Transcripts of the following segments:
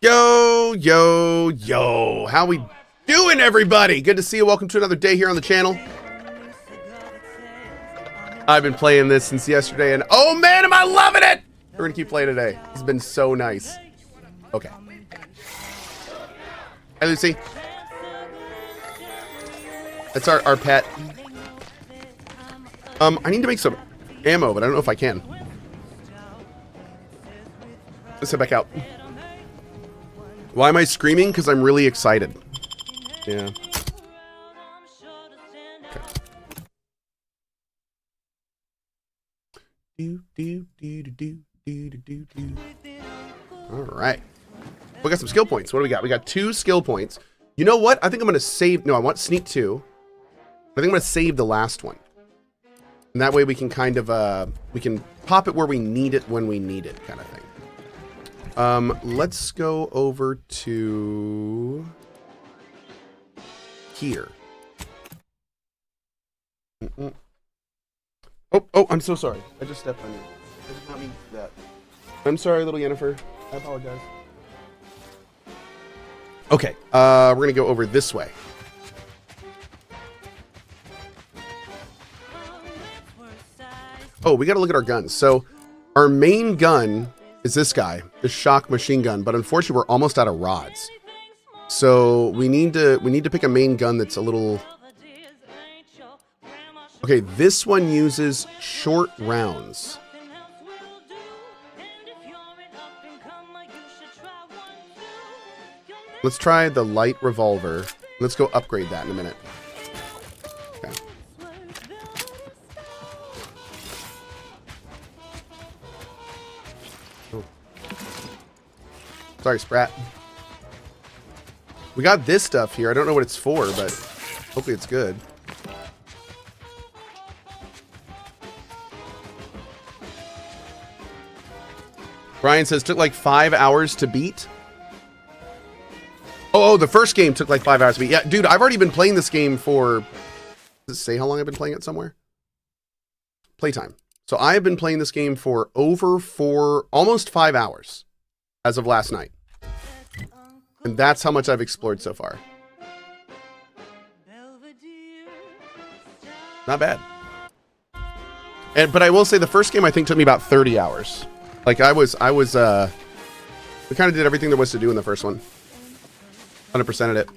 Yo, yo, yo. How we doing, everybody? Good to see you. Welcome to another day here on the channel. I've been playing this since yesterday, and oh man, am I loving it! We're gonna keep playing today. It's been so nice. Okay. Hi, Lucy. That's our pet. I need to make some ammo, but I don't know if I can. Let's head back out. Why am I screaming? Because I'm really excited. Yeah. All right. We got some skill points. What do we got? We got 2 skill points. You know what? I think I'm going to save. No, I want sneak 2. I think I'm going to save the last one. And that way we can kind of, we can pop it where we need it when we need it kind of thing. Let's go over to here. Oh, I'm so sorry. I just stepped on you. I did not mean to do that. I'm sorry, little Yennefer. I apologize. Okay, we're gonna go over this way. Oh, we gotta look at our guns. So, our main gun is this guy, the shock machine gun, but unfortunately we're almost out of rods. So we need to pick a main gun that's a little. Okay, this one uses short rounds. Let's try the light revolver. Let's go upgrade that in a minute. Okay. Oh. Sorry, Sprat. We got this stuff here. I don't know what it's for, but hopefully it's good. Brian says, took like 5 hours to beat. Oh, the first game took like 5 hours to beat. Yeah, dude, I've already been playing this game for... Does it say how long I've been playing it somewhere? Playtime. So I've been playing this game for almost 5 hours as of last night. And that's how much I've explored so far. Not bad. But I will say the first game I think took me about 30 hours. Like we kind of did everything there was to do in the first one. 100%ed it.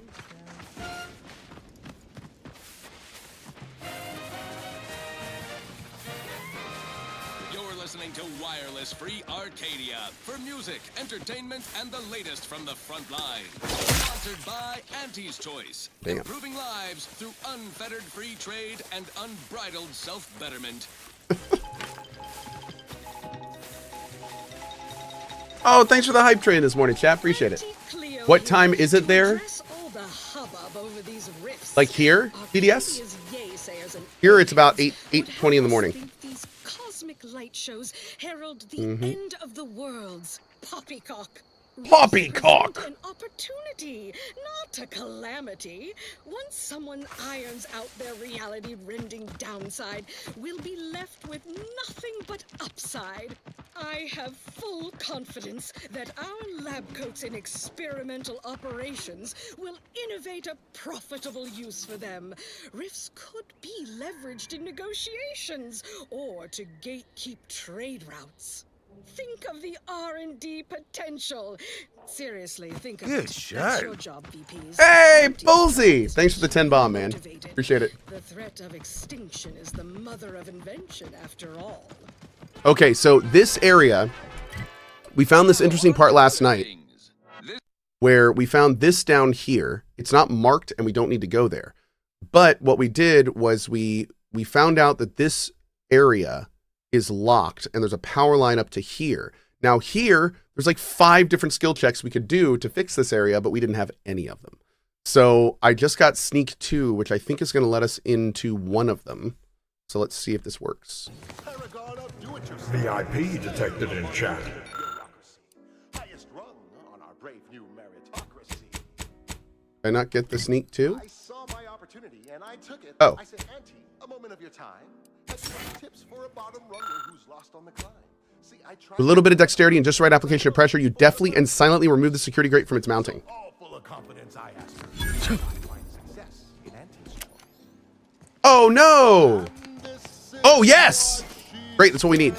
You're listening to Wireless Free Arcadia for music, entertainment, and the latest from the front line. Sponsored by Auntie's Choice. Damn. Improving lives through unfettered free trade and unbridled self-betterment. Oh, thanks for the hype train this morning, chat. Appreciate it. What time is it there? Like here, DDS? Here it's about 8:20 in the morning. These cosmic light shows herald the end of the worlds. Poppycock. Poppycock! An opportunity, not a calamity. Once someone irons out their reality-rending downside, we'll be left with nothing but upside. I have full confidence that our lab coats in experimental operations will innovate a profitable use for them. Rifts could be leveraged in negotiations or to gatekeep trade routes. Think of the R&D potential. Seriously, think of it. That's your job, VPs. Hey, Bullsy! Thanks for the 10 bomb, man. Appreciate it. The threat of extinction is the mother of invention, after all. Okay, so this area, we found this interesting part last night where we found this down here. It's not marked and we don't need to go there. But what we did was we found out that this area is locked and there's a power line up to here. Now here, there's like 5 different skill checks we could do to fix this area, but we didn't have any of them. So I just got sneak 2, which I think is going to let us into one of them. So let's see if this works. VIP detected in chat. Did I not get the sneak 2? I saw my opportunity and I took it. Oh. I said, Auntie, a moment of your time. Tips for a bottom runner who's lost on the climb. See, I tried With a little bit of dexterity and just the right application of pressure, you deftly and silently remove the security grate from its mounting. all full of confidence. I asked her. I find success in anticipation. Oh no! Oh yes! Great, that's what we need.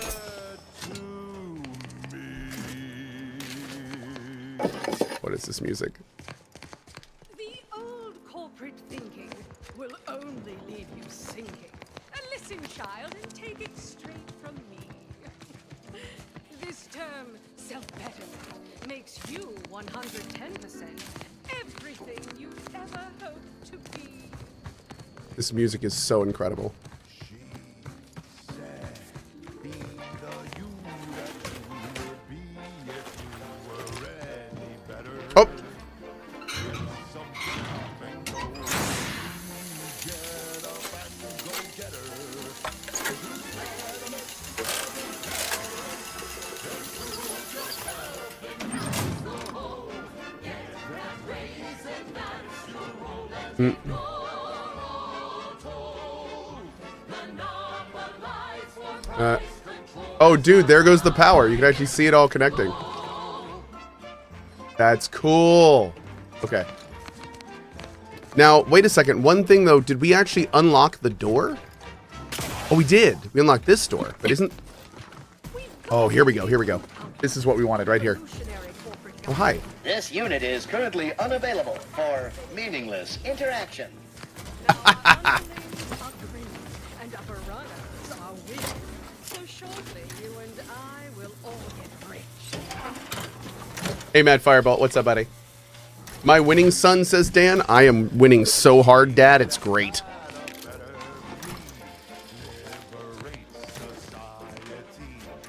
What is this music? The old corporate thinking will only leave you sinking. Listen, child, and take it straight from me. This term, self-betterment, makes you 110% everything you ever hoped to be. This music is so incredible. Oh! Oh, dude, there goes the power. You can actually see it all connecting. That's cool. Okay. Now, wait a second. One thing, though. Did we actually unlock the door? Oh, we did. We unlocked this door, but isn't... Oh, here we go. Here we go. This is what we wanted right here. Oh, hi. This unit is currently unavailable for meaningless interaction. And upper runners are winning. So shortly, you and I will all get rich. Hey, Mad Firebolt. What's up, buddy? My winning son, says Dan. I am winning so hard, Dad. It's great.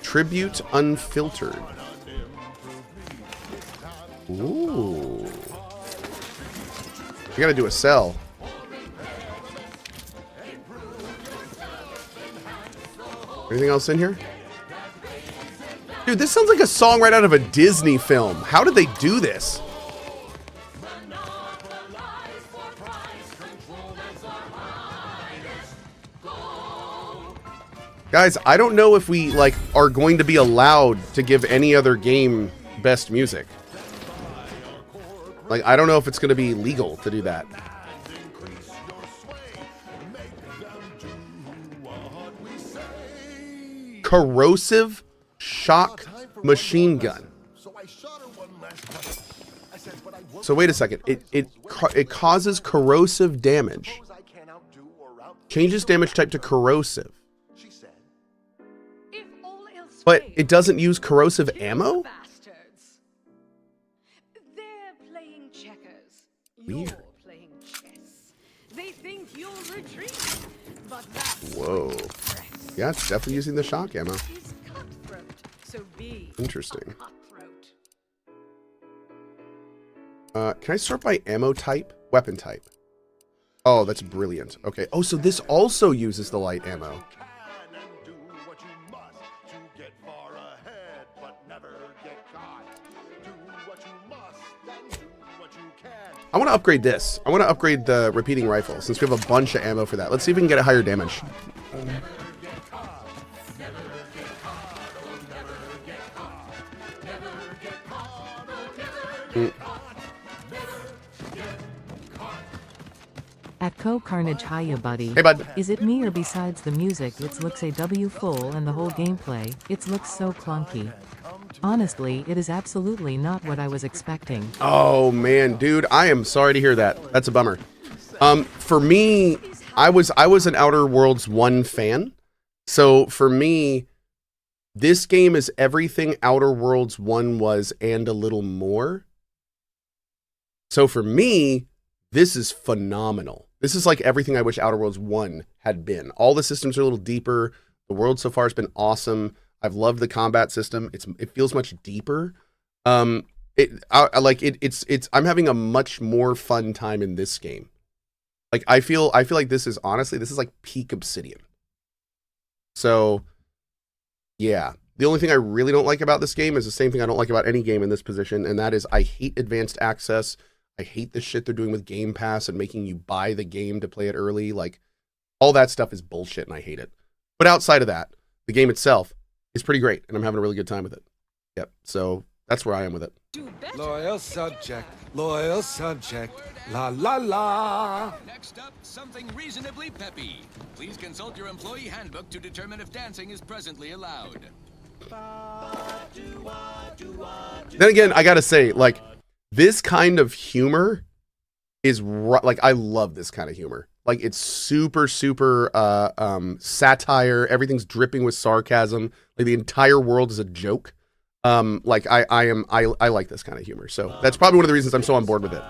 Tribute Unfiltered. Ooh. You gotta do a sell. Anything else in here? Dude, this sounds like a song right out of a Disney film. How did they do this? Guys, I don't know if we like are going to be allowed to give any other game best music. Like, I don't know if it's going to be legal to do that. Corrosive shock machine gun. So wait a second. It causes corrosive damage. Changes damage type to corrosive. But it doesn't use corrosive ammo? Bastards. They're playing checkers. Weird. You're playing chess. They think you'll retreat, but that's Whoa. Yeah, it's definitely using the shock ammo. is cutthroat. So be Interesting. a cutthroat. Can I sort by ammo type? Weapon type. Oh, that's brilliant. Okay. Oh, so this also uses the light ammo. I want to upgrade this. I want to upgrade the repeating rifle since we have a bunch of ammo for that. Let's see if we can get a higher damage. At CohhCarnage, hiya buddy. Hey, bud. Is it me or besides the music it looks AW full and the whole gameplay, it looks so clunky. Honestly, it is absolutely not what I was expecting. Oh man, dude, I am sorry to hear that. That's a bummer. For me, I was an Outer Worlds 1 fan. So for me, this game is everything Outer Worlds 1 was and a little more. So for me, this is phenomenal. This is like everything I wish Outer Worlds 1 had been. All the systems are a little deeper. The world so far has been awesome. I've loved the combat system. It feels much deeper. I'm having a much more fun time in this game. Like I feel like this is like peak Obsidian. So yeah, the only thing I really don't like about this game is the same thing I don't like about any game in this position, and that is I hate advanced access. I hate the shit they're doing with Game Pass and making you buy the game to play it early. Like all that stuff is bullshit and I hate it. But outside of that, the game itself is pretty great, and I'm having a really good time with it. Yep. So that's where I am with it. Do better. Loyal subject, la la la. Next up, something reasonably peppy. Please consult your employee handbook to determine if dancing is presently allowed. Then again, I gotta say, like, this kind of humor is like, I love this kind of humor. Like, it's super, super satire. Everything's dripping with sarcasm. Like, the entire world is a joke. Like, I like this kind of humor. So that's probably one of the reasons I'm so on board with it.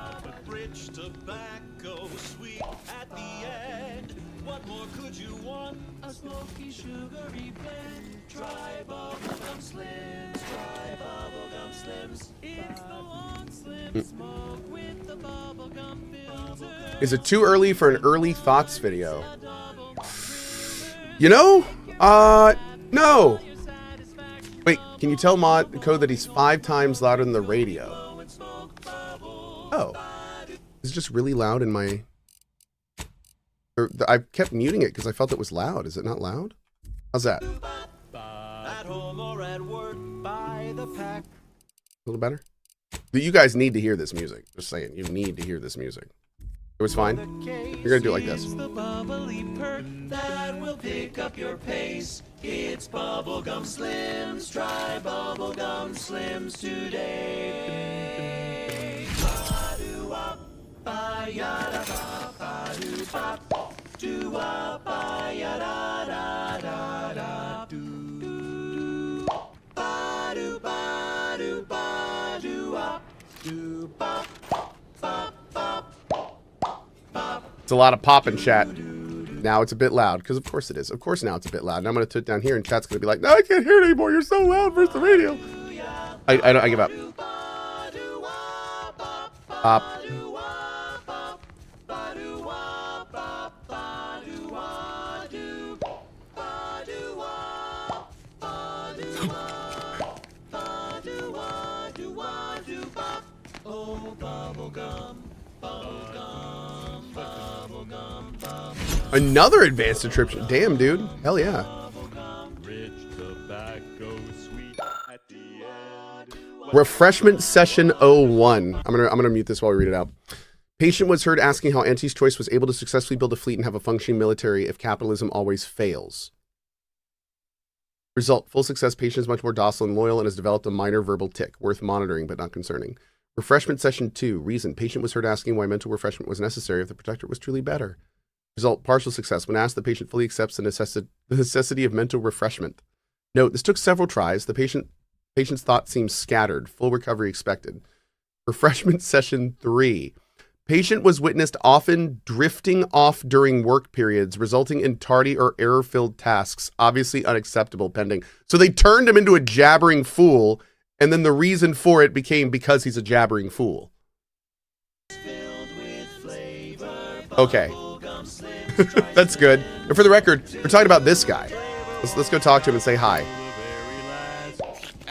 Rich tobacco, sweet at the end. What more could you want? A smoky, sugary blend. Try bubblegum slims. Try bubblegum slims. It's the long slim smoke with the bubblegum filter. Is it too early for an early thoughts video? You know, no. Wait, can you tell Cohh that he's 5 times louder than the radio? Oh, it's just really loud in my... I kept muting it because I felt it was loud. Is it not loud? How's that? At home or at work, by the pack. A little better? You guys need to hear this music. Just saying, you need to hear this music. It was fine. You're gonna do it like this. The bubbly perk that will pick up your pace. It's bubblegum slims. Try bubblegum slims today. Ba-do-wop, ba-ya-da-ba, ba-do-bop, do-wop, ba-ya-da-da-da-da-do. Ba-do-ba-do-ba-do-wop, do-bop, bop-bop. It's a lot of pop in chat. Now it's a bit loud, because of course it is. Of course now it's a bit loud. And I'm going to put it down here, and chat's going to be like, no, I can't hear it anymore. You're so loud versus the radio. I give up. Pop. Another advanced description. Damn, dude. Hell yeah. Refreshment session 01. I'm gonna mute this while we read it out. Patient was heard asking how Auntie's Choice was able to successfully build a fleet and have a functioning military if capitalism always fails. Result: full success. Patient is much more docile and loyal and has developed a minor verbal tic, worth monitoring but not concerning. Refreshment session 2. Reason: patient was heard asking why mental refreshment was necessary if the protector was truly better. Result: partial success. When asked, the patient fully accepts the necessity of mental refreshment. Note: this took several tries. The patient's thought seems scattered. Full recovery expected. Refreshment session 3. Patient was witnessed often drifting off during work periods, resulting in tardy or error-filled tasks. Obviously unacceptable. Pending. So they turned him into a jabbering fool, and then the reason for it became because he's a jabbering fool. Okay. That's good. And for the record, we're talking about this guy. Let's go talk to him and say hi.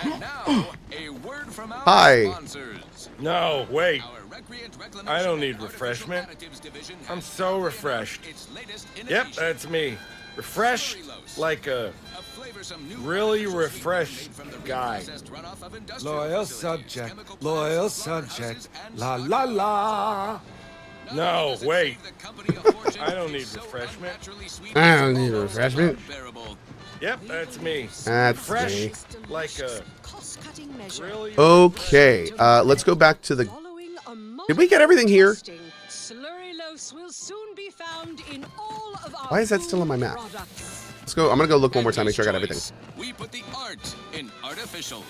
And now, a word from our Hi. sponsors. No, wait. Our Recreant Reclamation I don't need and Artificial refreshment. Additives division I'm has so brought refreshed. its latest Yep, innovation. that's me. Refresh like a flavorsome new really artificial refreshed sweetener made from the guy. reprocessed runoff of industrial loyal facilities, subject, chemical loyal plants, subject, slaughterhouses, and la slaughter la yards. la. Not No, only does it wait. save the company a fortune, I don't need it's so refreshment. unnaturally sweet I don't it's need almost refreshment. unbearable. Yep, that's me. That's Fresh me. like a Cost-cutting measure. really. Okay, let's go back to the... Following a Did we get everything here? testing, Slurrylose will soon be found in all of our Why is that still on my food map? products. Let's go. I'm going to go look one more time, make Auntie's sure I got everything. Choice. We put the art in artificial.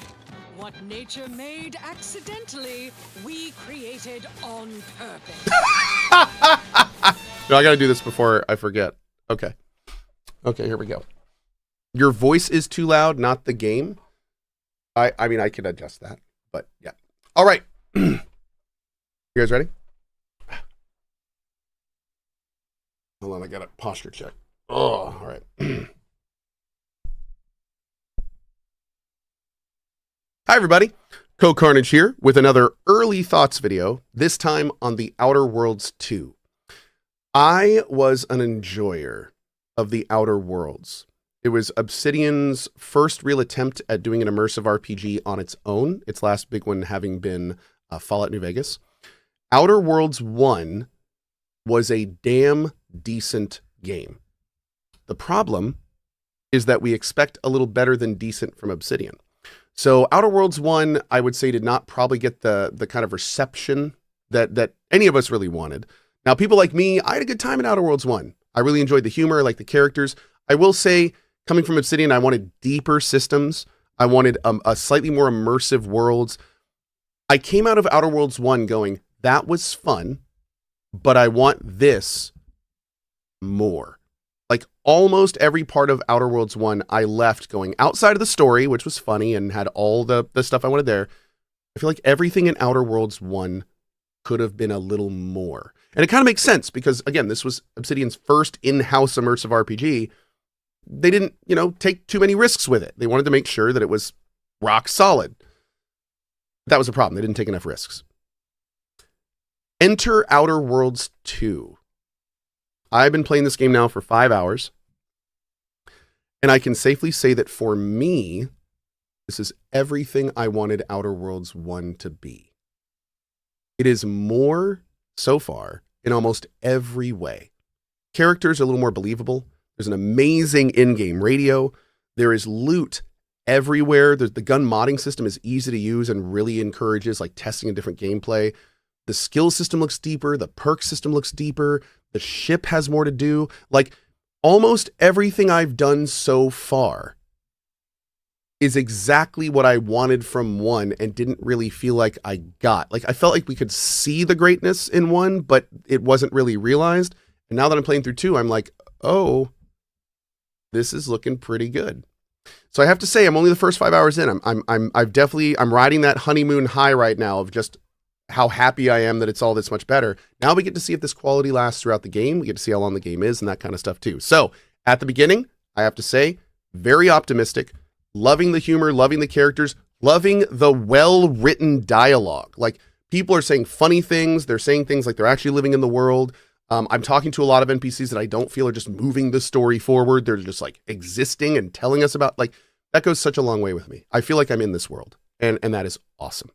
What nature made accidentally, we created on purpose. No, I got to do this before I forget. Okay. Okay, here we go. Your voice is too loud, not the game. I mean, I could adjust that, but yeah. All right. You guys ready? Hold on, I got a posture check. Oh, all right. Hi, everybody. CohhCarnage here with another early thoughts video, this time on The Outer Worlds 2. I was an enjoyer of The Outer Worlds. It was Obsidian's first real attempt at doing an immersive RPG on its own. Its last big one having been Fallout New Vegas. Outer Worlds 1 was a damn decent game. The problem is that we expect a little better than decent from Obsidian. So Outer Worlds 1, I would say, did not probably get the kind of reception that any of us really wanted. Now, people like me, I had a good time in Outer Worlds 1. I really enjoyed the humor, I liked the characters. I will say, coming from Obsidian, I wanted deeper systems. I wanted a slightly more immersive worlds. I came out of Outer Worlds 1 going, that was fun, but I want this more. Like almost every part of Outer Worlds 1, I left going outside of the story, which was funny and had all the stuff I wanted there. I feel like everything in Outer Worlds 1 could have been a little more. And it kind of makes sense because, again, this was Obsidian's first in-house immersive RPG. They didn't, take too many risks with it. They wanted to make sure that it was rock solid. That was a problem. They didn't take enough risks. Enter Outer Worlds 2. I've been playing this game now for 5 hours, and I can safely say that for me, this is everything I wanted Outer Worlds 1 to be. It is more so far in almost every way. Characters are a little more believable. There's an amazing in-game radio. There is loot everywhere. The gun modding system is easy to use and really encourages like testing a different gameplay. The skill system looks deeper. The perk system looks deeper. The ship has more to do. Like almost everything I've done so far is exactly what I wanted from 1 and didn't really feel like I got. Like I felt like we could see the greatness in 1, but it wasn't really realized. And now that I'm playing through 2, I'm like, oh, this is looking pretty good. So I have to say, I'm only the first 5 hours in. I'm riding that honeymoon high right now of just how happy I am that it's all this much better. Now we get to see if this quality lasts throughout the game. We get to see how long the game is and that kind of stuff too. So at the beginning, I have to say, very optimistic, loving the humor, loving the characters, loving the well-written dialogue. Like people are saying funny things. They're saying things like they're actually living in the world. I'm talking to a lot of NPCs that I don't feel are just moving the story forward. They're just like existing and telling us about, like, that goes such a long way with me. I feel like I'm in this world and that is awesome.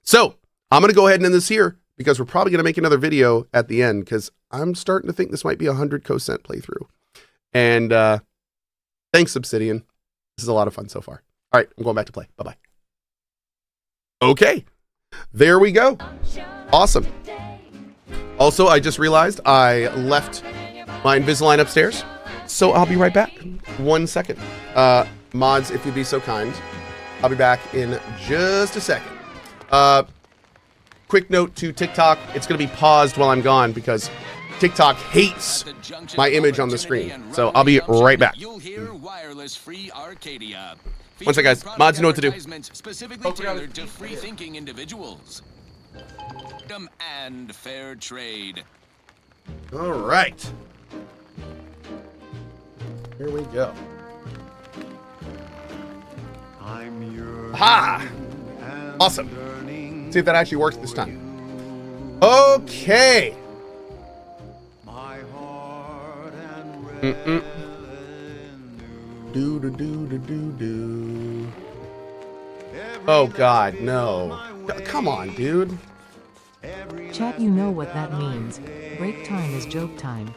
So I'm going to go ahead and end this here because we're probably going to make another video at the end because I'm starting to think this might be a 100 CohhCent playthrough. And thanks, Obsidian. This is a lot of fun so far. All right, I'm going back to play. Bye-bye. Okay, there we go. Awesome. Also, I just realized I left my Invisalign upstairs, so I'll be right back. 1 second. Mods, if you'd be so kind, I'll be back in just a second. Quick note to TikTok, it's going to be paused while I'm gone because TikTok hates my image on the screen. So I'll be right back. You'll hear wireless free Arcadia. One second, guys. Mods, you know what to do. Specifically tailored to free-thinking individuals. Freedom and fair trade. All right. Here we go. Ha! Awesome. See if that actually works this time. Okay. Do. Oh God, no. Come on, dude. Chat, you know what that means. Break time is joke time.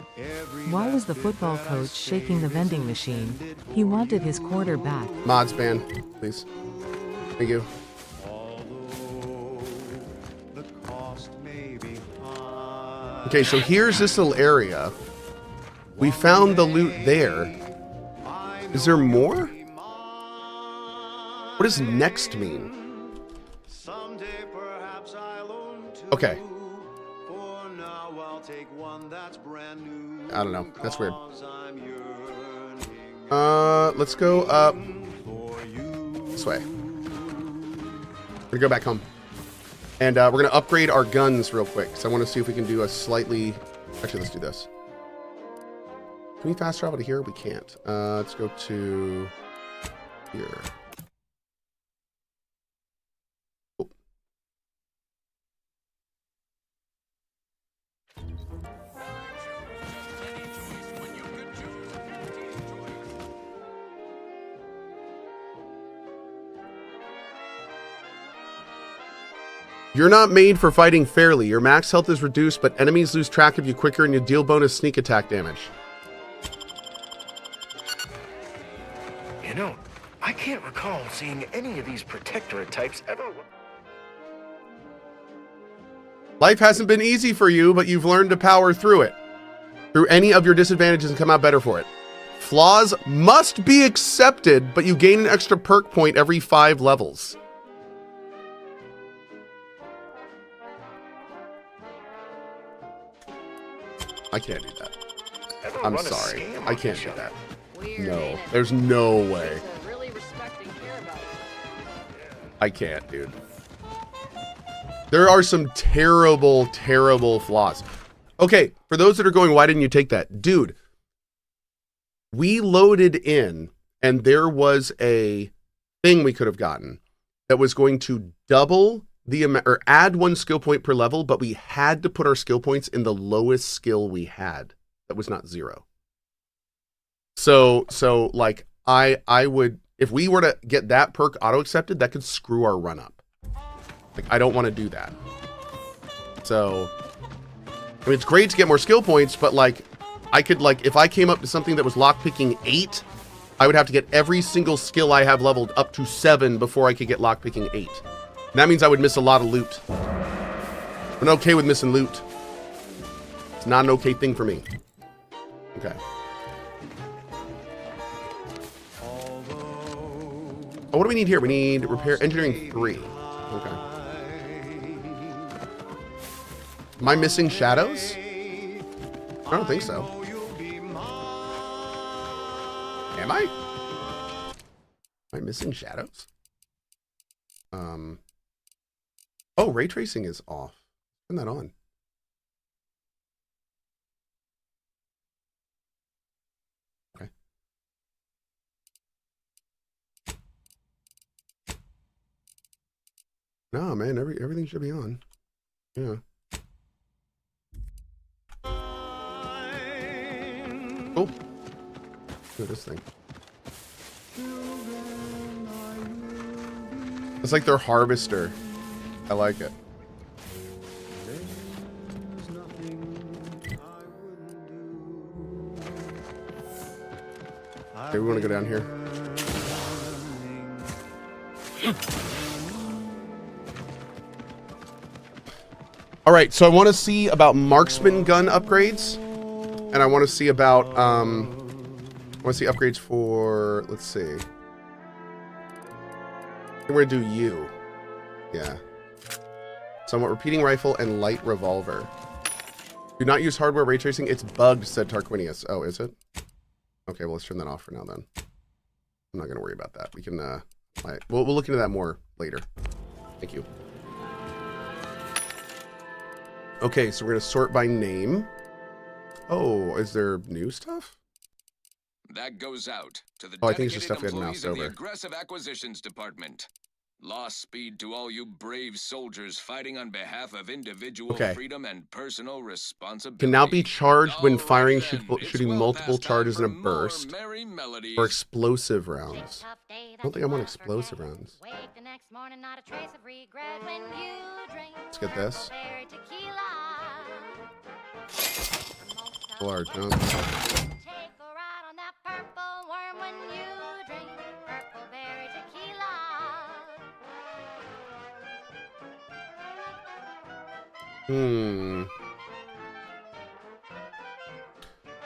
Why was the football coach shaking the vending machine? He wanted his quarter back. Mods ban, please. Thank you. Okay, so here's this little area. We found the loot there. Is there more? What does next mean? Okay. I don't know. That's weird. Let's go up this way. We're gonna go back home. And we're gonna upgrade our guns real quick. So I want to see if we can do a slightly... Actually, let's do this. Can we fast travel to here? We can't. Let's go to here. Oh. You're not made for fighting fairly. Your max health is reduced, but enemies lose track of you quicker and you deal bonus sneak attack damage. You know, I can't recall seeing any of these protectorate types ever. Life hasn't been easy for you, but you've learned to power through it. Through any of your disadvantages and come out better for it. Flaws must be accepted, but you gain an extra perk point every 5 levels. I can't do that. I'm sorry. I can't do that. No, there's no way. I can't, dude. There are some terrible, terrible flaws. Okay, for those that are going, why didn't you take that? Dude, we loaded in and there was a thing we could have gotten that was going to double the amount or add 1 skill point per level, but we had to put our skill points in the lowest skill we had. That was not 0. So like I would, if we were to get that perk auto accepted, that could screw our run up. Like, I don't want to do that. So, I mean, it's great to get more skill points, but like, I could like, if I came up to something that was lockpicking 8, I would have to get every single skill I have leveled up to 7 before I could get lockpicking 8. And that means I would miss a lot of loot. I'm okay with missing loot. It's not an okay thing for me. Okay. Oh, what do we need here? We need repair engineering 3. Okay. Am I missing shadows? I don't think so. Am I? Am I missing shadows? Oh, ray tracing is off. Turn that on. Okay. No, man, everything should be on. Yeah. Cool. Look at this thing. It's like their harvester. I like it. Okay, we want to go down here. All right, so I want to see about marksman gun upgrades, and I want to see about I want to see upgrades for, let's see. We're gonna do you. Yeah. So I want repeating rifle and light revolver. Do not use hardware ray tracing. It's bugged, said Tarquinius. Oh, is it? Okay, well, let's turn that off for now then. I'm not gonna worry about that. We can we'll look into that more later. Thank you. Okay, so we're gonna sort by name. Oh, is there new stuff? That goes out to the I think it's just dedicated stuff we had moused employees of the over. Aggressive Acquisitions Department. Lost speed to all you brave soldiers fighting on behalf of individual freedom and personal responsibility. Can now be charged when All firing, right, then. shooting It's multiple past time charges in a for more burst. merry melodies. Or explosive rounds. I don't think I want explosive rounds. Let's get this. Large, huh?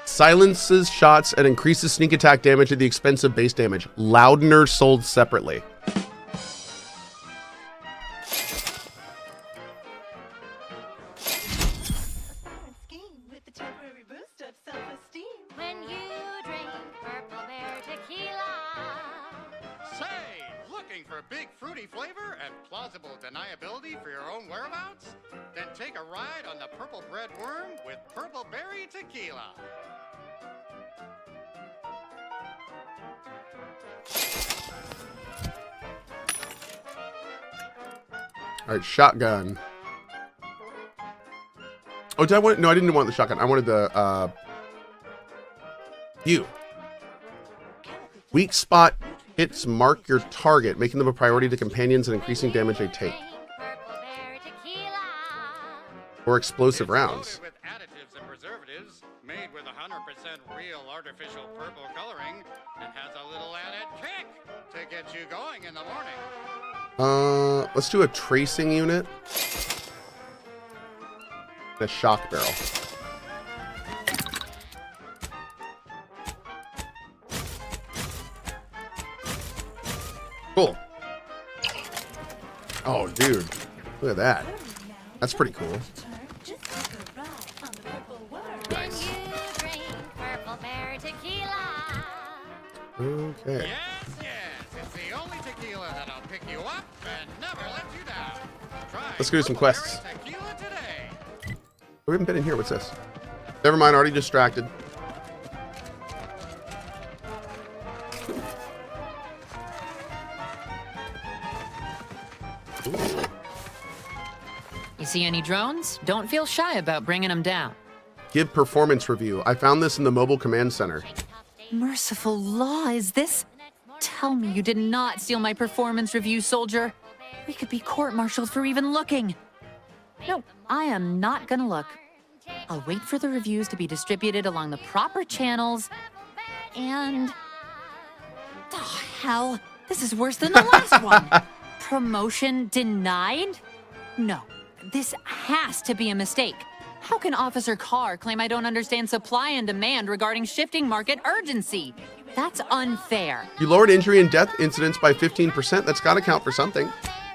Silences shots and increases sneak attack damage at the expense of base damage. Loudener sold separately. Big fruity flavor and plausible deniability for your own whereabouts? Then take a ride on the Purple Bread Worm with Purple Berry Tequila. All right, shotgun. Oh, did I want? No, I didn't want the shotgun. I wanted the you. Weak spot hits mark your target, making them a priority to companions and increasing damage they take. or explosive It's rounds. loaded with additives and preservatives, made with 100% real artificial purple coloring, and has a little added kick to get you going in the morning. Let's do a tracing unit. A shock barrel. Cool. Oh, dude. Look at that. That's pretty cool. Nice. Okay. Yes, it's the only tequila that'll pick you up and never let you down. Try Let's go do some quests. Purple Berry Tequila today. We haven't been in here. What's this? Never mind. Already distracted. You see any drones? Don't feel shy about bringing them down. Give performance review. I found this in the mobile command center. Merciful law, is this? Tell me you did not steal my performance review, soldier. We could be court-martialed for even looking. No, I am not gonna look. I'll wait for the reviews to be distributed along the proper channels, and... Oh, hell. This is worse than the last one. Promotion denied? No, this has to be a mistake. How can Officer Carr claim I don't understand supply and demand regarding shifting market urgency? That's unfair. You lowered injury and death incidents by 15%. That's got to count for something.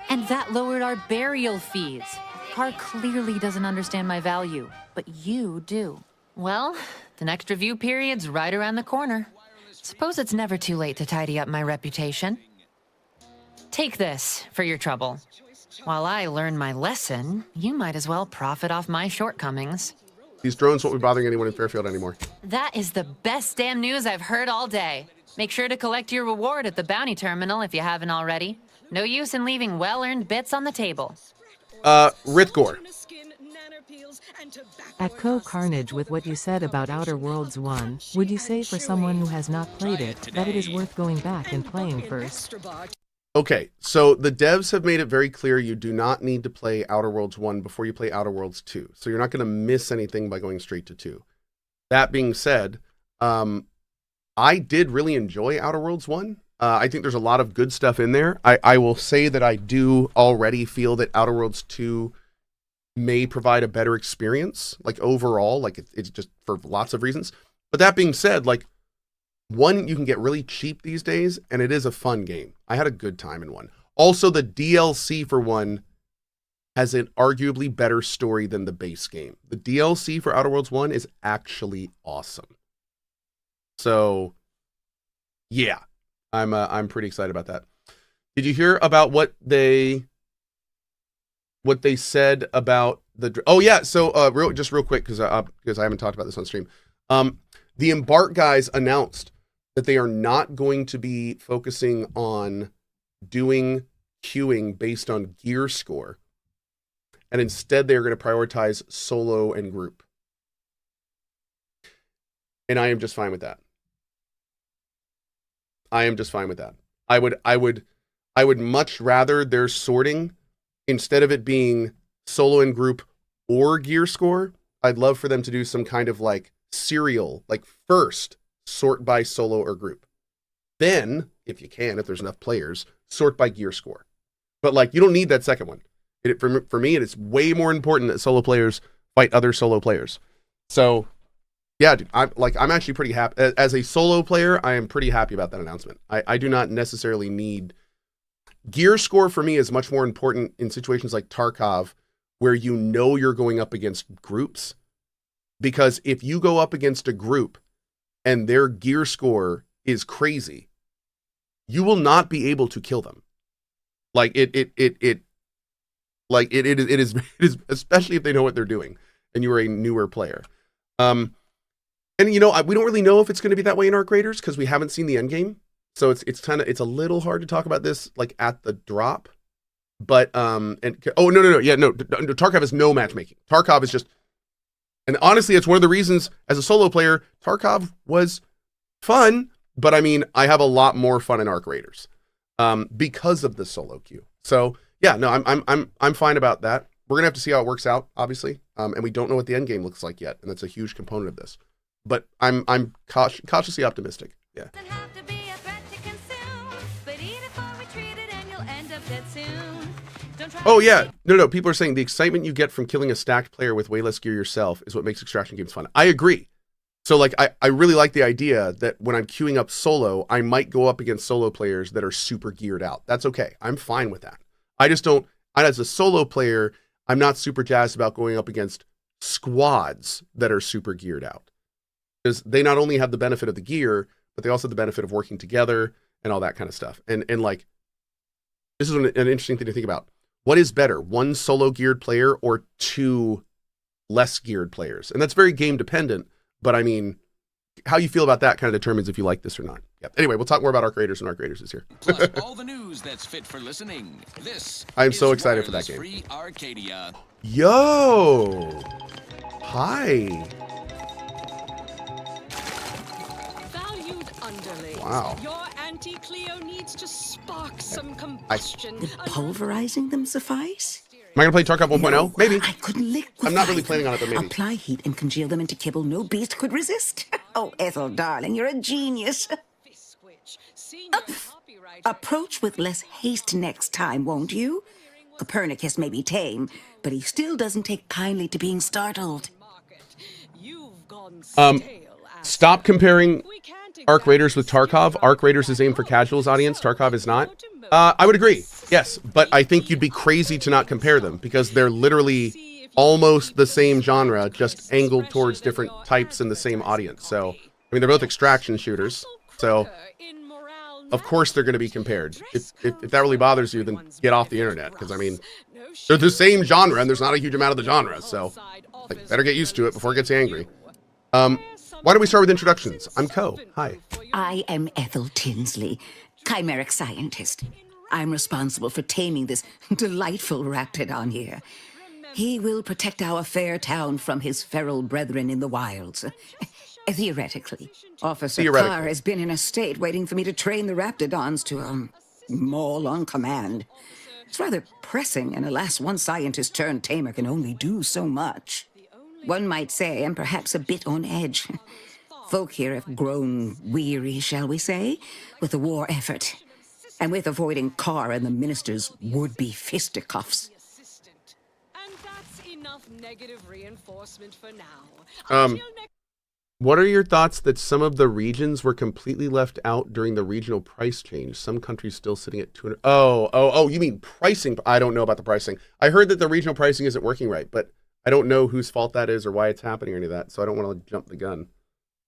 And that lowered our burial fees. Carr clearly doesn't understand my value, but you do. Well, the next review period's right around the corner. Suppose it's never too late to tidy up my reputation. Take this for your trouble. While I learn my lesson, you might as well profit off my shortcomings. These drones won't be bothering anyone in Fairfield anymore. That is the best damn news I've heard all day. Make sure to collect your reward at the bounty terminal if you haven't already. No use in leaving well-earned bits on the table. Rithgor. At CohhCarnage, with what you said about Outer Worlds 1, would you say for someone who has not played it, that it is worth going back and playing first? Okay, so the devs have made it very clear you do not need to play Outer Worlds 1 before you play Outer Worlds 2. So you're not going to miss anything by going straight to 2. That being said, I did really enjoy Outer Worlds 1. I think there's a lot of good stuff in there. I will say that I do already feel that Outer Worlds 2 may provide a better experience, like overall, like it's just for lots of reasons. But that being said, like, 1 you can get really cheap these days, and it is a fun game. I had a good time in 1. Also, the DLC for 1 has an arguably better story than the base game. The DLC for Outer Worlds 1 is actually awesome. So, yeah, I'm pretty excited about that. Did you hear about what they said about the? Oh yeah, so real quick because I haven't talked about this on stream. The Embark guys announced that they are not going to be focusing on doing queuing based on gear score, and instead they are going to prioritize solo and group. And I am just fine with that. I am just fine with that. I would much rather their sorting, instead of it being solo and group or gear score, I'd love for them to do some kind of like serial, like first sort by solo or group. Then, if you can, if there's enough players, sort by gear score. But like, you don't need that second one. For me, it is way more important that solo players fight other solo players. So yeah, dude, I'm actually pretty happy. As a solo player, I am pretty happy about that announcement. I do not necessarily need gear score. For me is much more important in situations like Tarkov, where you know you're going up against groups. Because if you go up against a group and their gear score is crazy, you will not be able to kill them. Like it is especially if they know what they're doing and you are a newer player. And you know, we don't really know if it's going to be that way in Arc Raiders because we haven't seen the end game. So it's a little hard to talk about this like at the drop. But Tarkov has no matchmaking. Tarkov is just, and honestly, it's one of the reasons as a solo player, Tarkov was fun. But I mean, I have a lot more fun in Arc Raiders because of the solo queue. So yeah, no, I'm fine about that. We're gonna have to see how it works out, obviously. and we don't know what the end game looks like yet, and that's a huge component of this. But I'm cautiously optimistic. Yeah. Oh yeah, no. People are saying the excitement you get from killing a stacked player with way less gear yourself is what makes extraction games fun. I agree. So like, I really like the idea that when I'm queuing up solo, I might go up against solo players that are super geared out. That's okay. I'm fine with that. I just don't, as a solo player, I'm not super jazzed about going up against squads that are super geared out. Because they not only have the benefit of the gear, but they also have the benefit of working together and all that kind of stuff. And like, this is an interesting thing to think about. What is better, one solo geared player or two less geared players? And that's very game dependent. But I mean, how you feel about that kind of determines if you like this or not. Yep. Anyway, we'll talk more about Arc Raiders when Arc Raiders is here. Plus all the news that's fit for listening. This I'm so excited for that game. Free Arcadia. Yo! Hi. Valued underlings. Wow. Your anti-Cleo needs to spark some combustion. Would pulverizing them suffice? Am I going to play Tarkov 1.0? No, Maybe. I couldn't liquefy I'm not really them. planning on it, but maybe. Apply heat and congeal them into kibble no beast could resist. Oh, Ethel, darling, you're a genius. Approach with less haste next time, won't you? Copernicus may be tame, but he still doesn't take kindly to being startled. Stop comparing Arc Raiders with Tarkov. Arc Raiders is aimed for casuals audience. Tarkov is not. I would agree. Yes, but I think you'd be crazy to not compare them because they're literally almost the same genre, just angled towards different types in the same audience. So, I mean, they're both extraction shooters. So, of course they're going to be compared. If that really bothers you, then get off the internet because, I mean, they're the same genre and there's not a huge amount of the genre. So, like, better get used to it before it gets you angry. Why don't we start with introductions? I'm Cohh. Hi. I am Ethel Tinsley, chimeric scientist. I'm responsible for taming this delightful raptidon here. He will protect our fair town from his feral brethren in the wilds. Theoretically. Officer Carr has been in a state waiting for me to train the raptidons to, maul on command. It's rather pressing, and alas, one scientist-turned-tamer can only do so much. One might say I'm perhaps a bit on edge. Folk here have grown weary, shall we say, with the war effort. And with avoiding Carr and the minister's would-be fisticuffs. And that's enough negative reinforcement for now. What are your thoughts that some of the regions were completely left out during the regional price change? Some countries still sitting at 200. Oh, you mean pricing? I don't know about the pricing. I heard that the regional pricing isn't working right, but I don't know whose fault that is or why it's happening or any of that, so I don't want to jump the gun.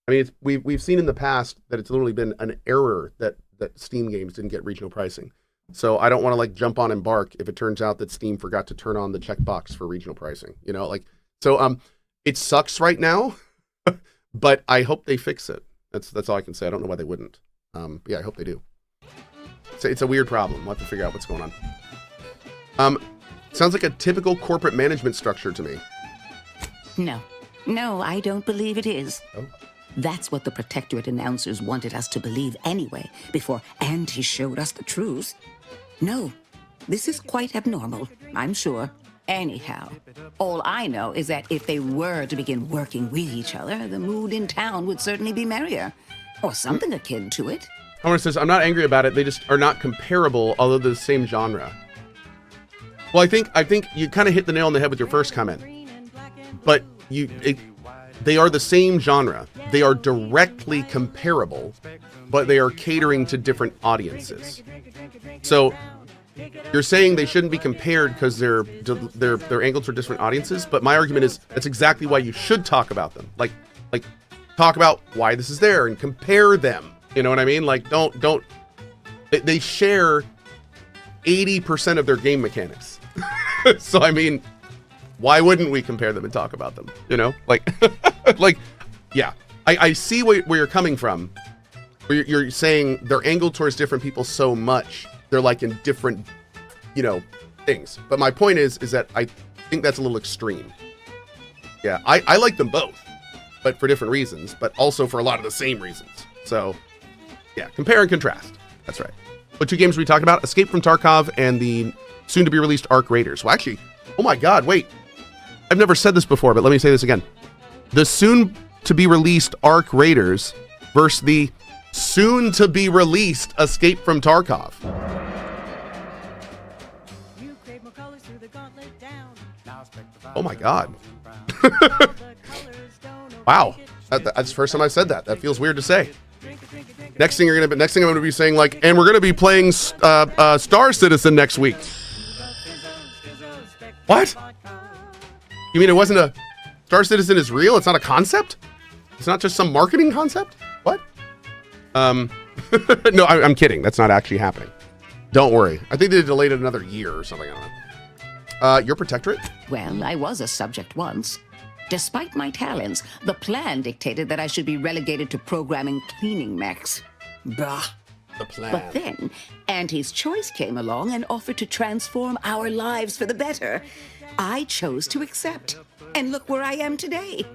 I mean, we've seen in the past that it's literally been an error that Steam games didn't get regional pricing. So I don't want to like jump on Embark if it turns out that Steam forgot to turn on the checkbox for regional pricing. You know, like, so it sucks right now, but I hope they fix it. That's all I can say. I don't know why they wouldn't. Yeah, I hope they do. It's a weird problem. We'll have to figure out what's going on. Sounds like a typical corporate management structure to me. No, I don't believe it is. Oh. That's what the Protectorate announcers wanted us to believe anyway, before Auntie showed us the truth. No, this is quite abnormal, I'm sure. Anyhow, all I know is that if they were to begin working with each other, the mood in town would certainly be merrier. Or something akin to it. Homer says, I'm not angry about it, they just are not comparable, although they're the same genre. Well, I think you kind of hit the nail on the head with your first comment. But they are the same genre. They are directly comparable, but they are catering to different audiences. So you're saying they shouldn't be compared because they're angled for different audiences, but my argument is that's exactly why you should talk about them. Like talk about why this is there and compare them. You know what I mean? Like don't they share 80% of their game mechanics. So I mean, why wouldn't we compare them and talk about them? You know, like, yeah, I see where you're coming from. Where you're saying they're angled towards different people so much. They're like in different, things. But my point is that I think that's a little extreme. Yeah, I like them both, but for different reasons, but also for a lot of the same reasons. So, yeah, compare and contrast. That's right. What two games are we talking about? Escape from Tarkov and the soon-to-be-released Arc Raiders. Well, actually, oh my God, wait. I've never said this before, but let me say this again. The soon-to-be-released Ark Raiders versus the soon-to-be-released Escape from Tarkov. Oh my God. Wow. That's the first time I've said that. That feels weird to say. Next thing I'm going to be saying, like, and we're going to be playing Star Citizen next week. What? You mean it wasn't a Star Citizen is real? It's not a concept? It's not just some marketing concept? What? No, I'm kidding. That's not actually happening. Don't worry. I think they delayed it another year or something. I don't know. Your protectorate? Well, I was a subject once. Despite my talents, the plan dictated that I should be relegated to programming cleaning mechs. Bah. The plan. But then, Auntie's Choice came along and offered to transform our lives for the better. I chose to accept. And look where I am today.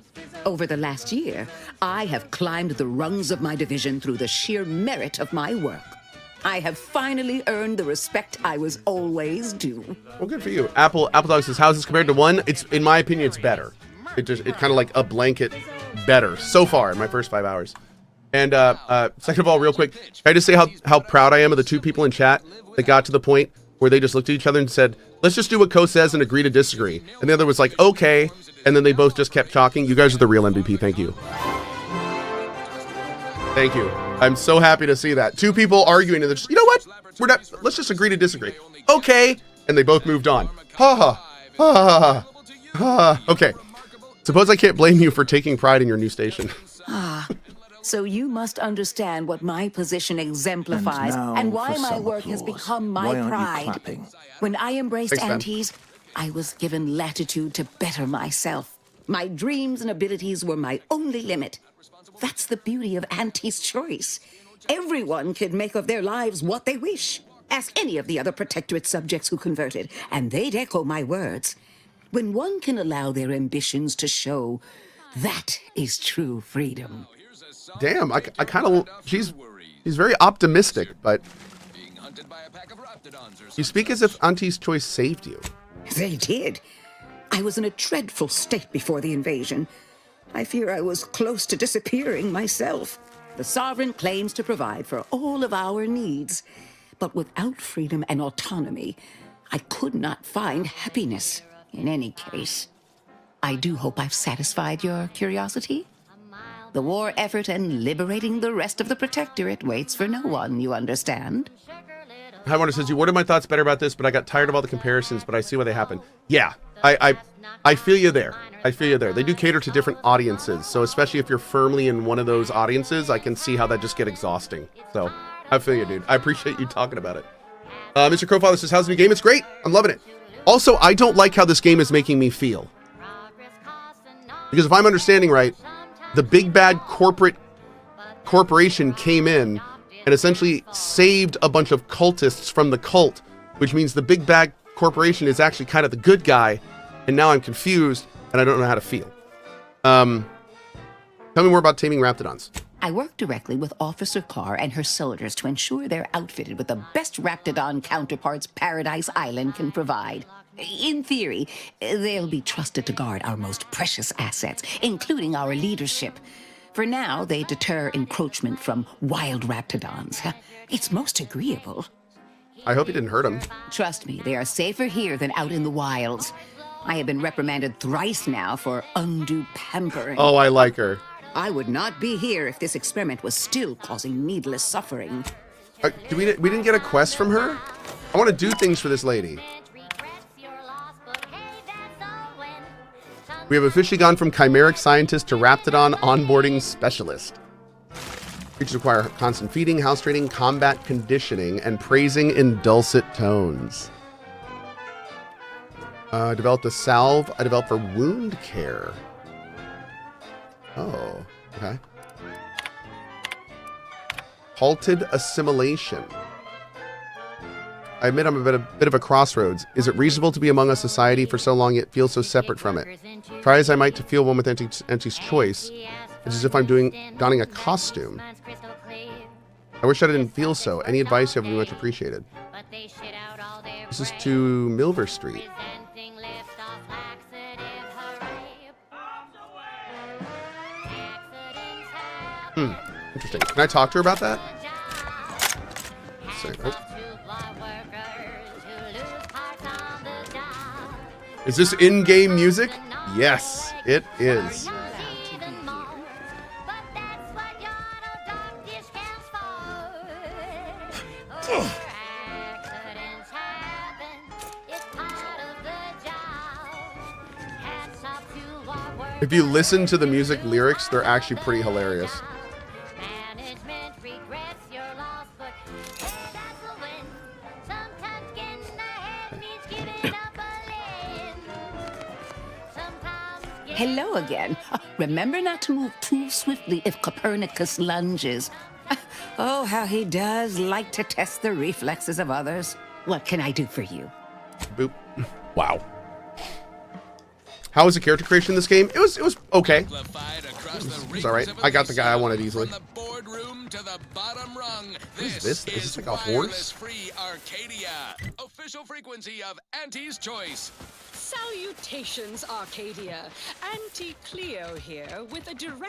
Over the last year, I have climbed the rungs of my division through the sheer merit of my work. I have finally earned the respect I was always due. Well, good for you. Apple Dog says, how's this compared to 1? It's, in my opinion, it's better. It kind of like a blanket better so far in my first 5 hours. And second of all, real quick, can I just say how proud I am of the 2 people in chat that got to the point where they just looked at each other and said, let's just do what Cohh says and agree to disagree. And the other was like, okay. And then they both just kept talking. You guys are the real MVP. Thank you. Thank you. I'm so happy to see that. 2 people arguing and they're just, you know what? Let's just agree to disagree. Okay. And they both moved on. Ha ha. Ha ha ha. Okay. Suppose I can't blame you for taking pride in your new station. So you must understand what my position exemplifies and why my work has become my pride. When I embraced Auntie's, I was given latitude to better myself. My dreams and abilities were my only limit. That's the beauty of Auntie's Choice. Everyone can make of their lives what they wish. Ask any of the other Protectorate subjects who converted, and they'd echo my words. When one can allow their ambitions to show, that is true freedom. Damn, I kind of, she's very optimistic, but you speak as if Auntie's Choice saved you. They did. I was in a dreadful state before the invasion. I fear I was close to disappearing myself. The Sovereign claims to provide for all of our needs, but without freedom and autonomy, I could not find happiness. In any case, I do hope I've satisfied your curiosity. The war effort and liberating the rest of the Protectorate waits for no one, you understand? Hi Wonder says, you worded my thoughts better about this, but I got tired of all the comparisons, but I see why they happen. Yeah, I feel you there. I feel you there. They do cater to different audiences, so especially if you're firmly in one of those audiences, I can see how that just get exhausting. So, I feel you, dude. I appreciate you talking about it. Mr. Crowfather says, how's the new game? It's great. I'm loving it. Also, I don't like how this game is making me feel. Because if I'm understanding right, the big bad corporation came in and essentially saved a bunch of cultists from the cult, which means the big bad corporation is actually kind of the good guy, and now I'm confused and I don't know how to feel. Tell me more about taming Raptidons. I work directly with Officer Carr and her soldiers to ensure they're outfitted with the best Raptidon counterparts Paradise Island can provide. In theory, they'll be trusted to guard our most precious assets, including our leadership. For now, they deter encroachment from wild Raptidons. It's most agreeable. I hope you didn't hurt them. Trust me, they are safer here than out in the wilds. I have been reprimanded thrice now for undue pampering. Oh, I like her. I would not be here if this experiment was still causing needless suffering. We didn't get a quest from her? I want to do things for this lady. We have officially gone from chimeric scientist to Raptidon onboarding specialist. Creatures require constant feeding, house training, combat conditioning, and praising in dulcet tones. Developed a salve I developed for wound care. Oh, okay. Halted assimilation. I admit I'm at a bit of a crossroads. Is it reasonable to be among a society for so long yet feel so separate from it? Try as I might to feel one with Auntie's Choice. It's as if I'm donning a costume. I wish I didn't feel so. Any advice you have would be much appreciated. This is to Milver Street. Interesting. Can I talk to her about that? Let's see. Oh. Is this in-game music? Yes, it is. If you listen to the music lyrics, they're actually pretty hilarious. Hello again. Remember not to move too swiftly if Copernicus lunges. Oh, how he does like to test the reflexes of others. What can I do for you? Boop. Wow. How was the character creation in this game? It was okay. It's all right. I got the guy I wanted easily. From the boardroom to the bottom rung. What is this? Is this like a horse? Free Arcadia, official frequency of Auntie's Choice. Salutations, Arcadia. Auntie Cleo here with a direct